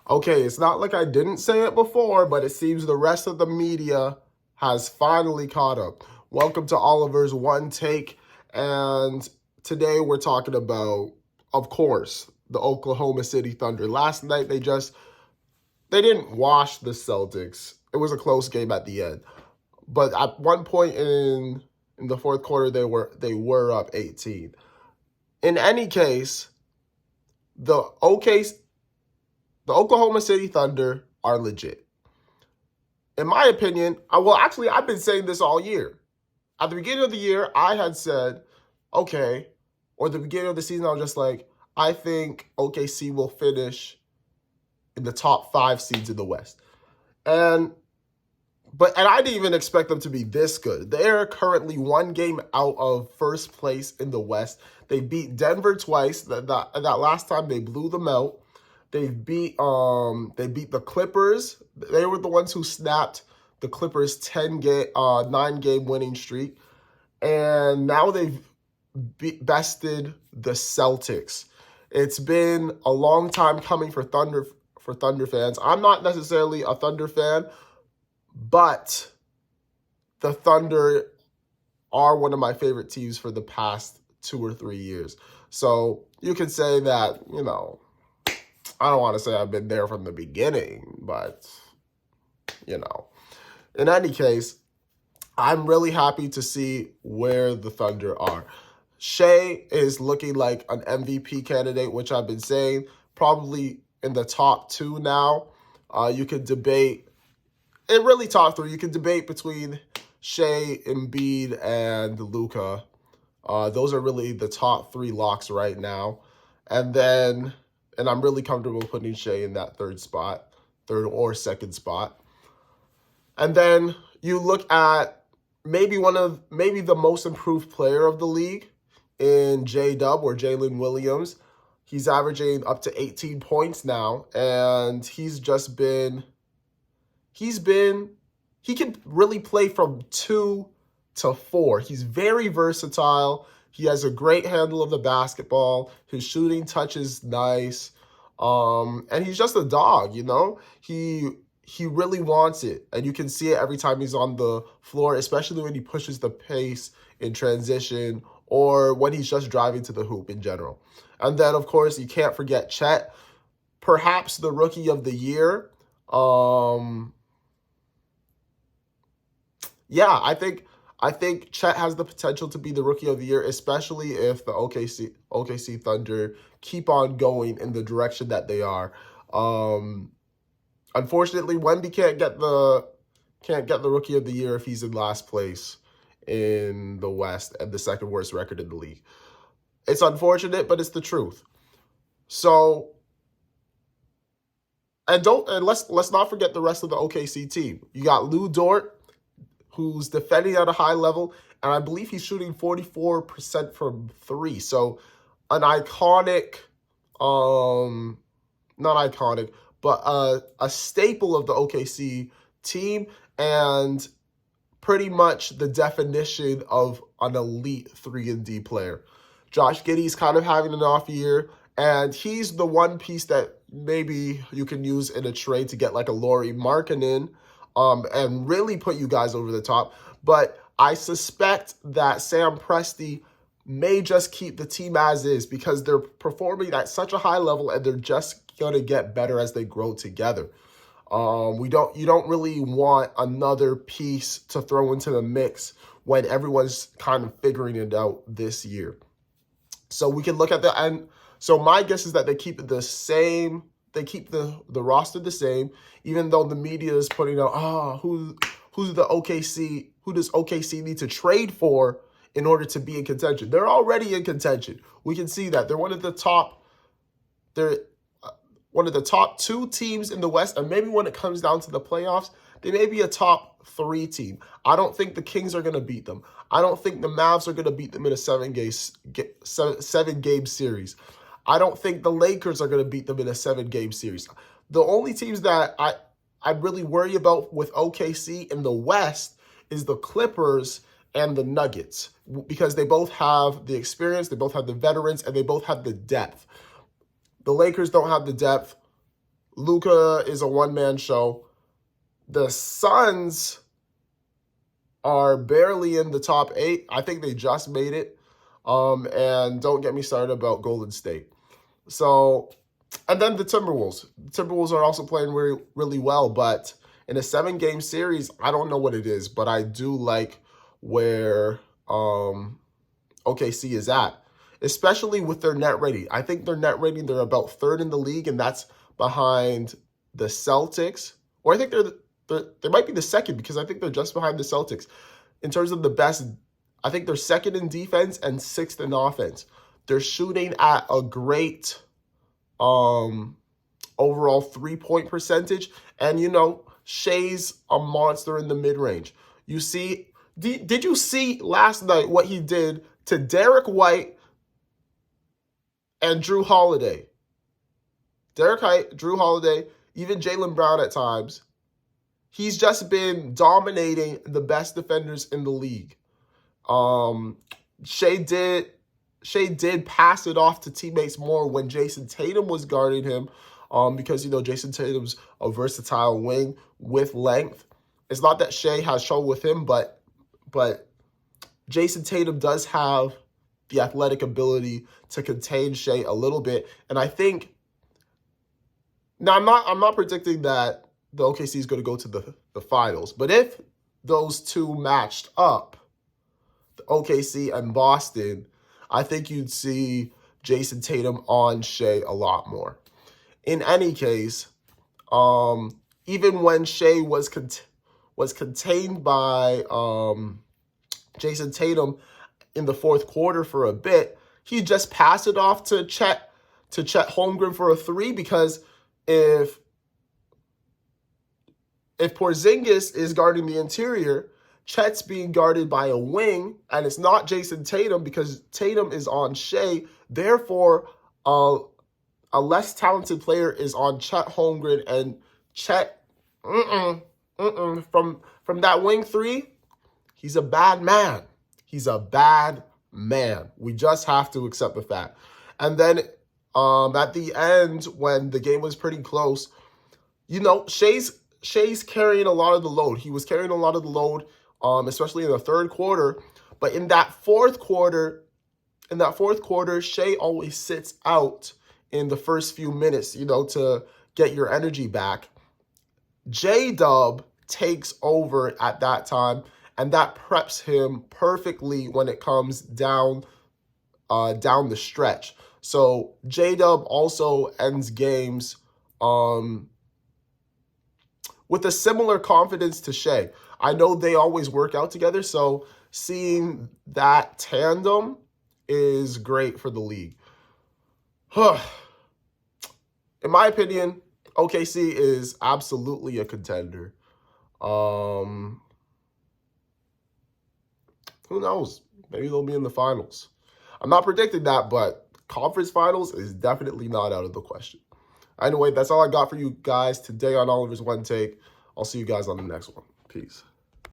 Okay, it's not like I didn't say it before, but it seems the rest of the media has finally caught up. Welcome to Oliver's One Take, and today we're talking about, of course, the Oklahoma City Thunder. Last night they didn't wash the Celtics. It was a close game at the end, but at one point in the fourth quarter they were up 18. In any case, the OKC the Oklahoma City Thunder are legit. In my opinion, I've been saying this all year. At the beginning of the year, I had said, okay, or the beginning of the season, I was just like, I think OKC will finish in the top 5 seeds in the West. And I didn't even expect them to be this good. They're currently 1 game out of first place in the West. They beat Denver twice. That last time they blew them out. They beat the Clippers. They were the ones who snapped the Clippers 9-game winning streak. And now they've bested the Celtics. It's been a long time coming for Thunder fans. I'm not necessarily a Thunder fan, but the Thunder are one of my favorite teams for the past 2 or 3 years. So you can say that, I don't want to say I've been there from the beginning, but, In any case, I'm really happy to see where the Thunder are. Shea is looking like an MVP candidate, which I've been saying, probably in the top 2 now. You could debate, and really top 3, you can debate between Shea, Embiid, and Luka. Those are really the top 3 locks right now. And I'm really comfortable putting Shea in that third or second spot. And then you look at maybe the most improved player of the league in J-Dub or Jalen Williams. He's averaging up to 18 points now, and he can really play from 2 to 4. He's very versatile. He has a great handle of the basketball. His shooting touch is nice. And he's just a dog, He really wants it. And you can see it every time he's on the floor, especially when he pushes the pace in transition or when he's just driving to the hoop in general. And then, of course, you can't forget Chet, perhaps the rookie of the year. I think Chet has the potential to be the rookie of the year, especially if the OKC Thunder keep on going in the direction that they are. Unfortunately, Wemby can't get the rookie of the year if he's in last place in the West and the second worst record in the league. It's unfortunate, but it's the truth. So, and let's not forget the rest of the OKC team. You got Lou Dort, who's defending at a high level, and I believe he's shooting 44% from 3. So an iconic, not iconic, but a staple of the OKC team and pretty much the definition of an elite 3-and-D player. Josh Giddey's kind of having an off year, and he's the one piece that maybe you can use in a trade to get like a Lauri Markkanen, and really put you guys over the top. But I suspect that Sam Presti may just keep the team as is because they're performing at such a high level and they're just going to get better as they grow together. You don't really want another piece to throw into the mix when everyone's kind of figuring it out this year. So we can look at the end. So my guess is that they keep it the same. They keep the roster the same, even though the media is putting out, who does OKC need to trade for in order to be in contention? They're already in contention. We can see that they're one of the top 2 teams in the West, and maybe when it comes down to the playoffs, they may be a top 3 team. I don't think the Kings are going to beat them. I don't think the Mavs are going to beat them in a 7-game series. I don't think the Lakers are going to beat them in a 7-game series. The only teams that I really worry about with OKC in the West is the Clippers and the Nuggets, because they both have the experience, they both have the veterans, and they both have the depth. The Lakers don't have the depth. Luka is a one-man show. The Suns are barely in the top 8. I think they just made it. And don't get me started about Golden State. So, and then the Timberwolves. The Timberwolves are also playing really, really well, but in a 7-game series, I don't know what it is, but I do like where OKC is at, especially with their net rating. I think their net rating, they're about 3rd in the league, and that's behind the Celtics. Or I think they might be the 2nd, because I think they're just behind the Celtics. In terms of the best, I think they're 2nd in defense and 6th in offense. They're shooting at a great overall 3-point percentage. And, you know, Shea's a monster in the mid-range. You see, did you see last night what he did to Derek White and Drew Holiday? Derek White, Drew Holiday, even Jaylen Brown at times. He's just been dominating the best defenders in the league. Shea did pass it off to teammates more when Jason Tatum was guarding him, because, you know, Jason Tatum's a versatile wing with length. It's not that Shea has trouble with him, but Jason Tatum does have the athletic ability to contain Shea a little bit. And I think, now I'm not predicting that the OKC is going to go to the finals, but if those two matched up, the OKC and Boston, I think you'd see Jason Tatum on Shea a lot more. In any case, even when Shea was contained by Jason Tatum in the 4th quarter for a bit, he just passed it off to Chet Holmgren for a 3, because if Porzingis is guarding the interior, Chet's being guarded by a wing, and it's not Jason Tatum because Tatum is on Shea. Therefore, a less talented player is on Chet Holmgren, and Chet, from that wing 3, he's a bad man. He's a bad man. We just have to accept the fact. And then at the end, when the game was pretty close, you know, Shea's carrying a lot of the load. He was carrying a lot of the load, especially in the 3rd quarter. But in that 4th quarter, Shea always sits out in the first few minutes, you know, to get your energy back. J-Dub takes over at that time, and that preps him perfectly when it comes down the stretch. So J-Dub also ends games with a similar confidence to Shea. I know they always work out together, so seeing that tandem is great for the league. In my opinion, OKC is absolutely a contender. Who knows? Maybe they'll be in the finals. I'm not predicting that, but conference finals is definitely not out of the question. Anyway, that's all I got for you guys today on Oliver's One Take. I'll see you guys on the next one. Peace.